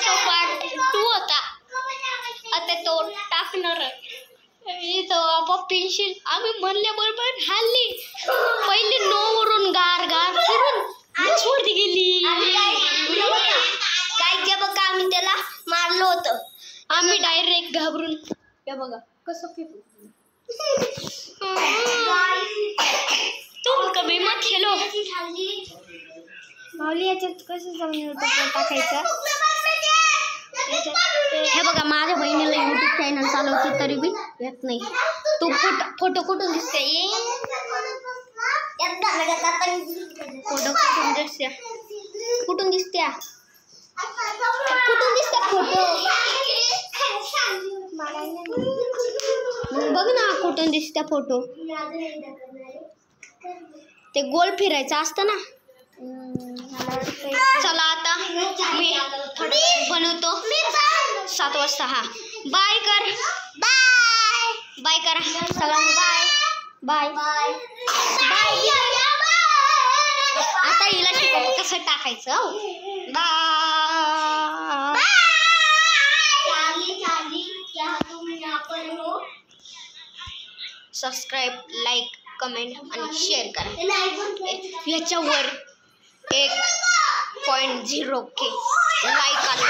तो पार्ट 2 होता, आता तो टाकणार इथं पेन्सिल आम्ही म्हणल्याबरोबर हल्ली पहिले 9 वरून गार गार फिरून 10 वरती गेली. काय जे बघा आम्ही त्याला मारलो होतं, आम्ही डायरेक्ट घाबरून हे बघा कसं फेकू. तुम कभी मत खेलो. माऊली याच्यात कसं जमलं टाकायचं. हे बघा माझ्या बहिणीला यूट्यूब चॅनल चालवते तरी बी येत नाही. तू फोटो कुठून दिसते, फोटो कुठून दिसते, कुठून दिसत्या, कुठून दिसत्या फोटो बघ ना कुठून दिसत्या फोटो. ते गोल फिरायचं असतं ना. चला आता मी बनवतो 7 वाजता. हा बाय कर, बाय करा चला. Bye bye bye. आता हिला शिकवतो कसं टाकायचं. बाय. सबस्क्राईब, लाईक, कमेंट आणि शेअर करा. याच्यावर 1.0K लाईक आले.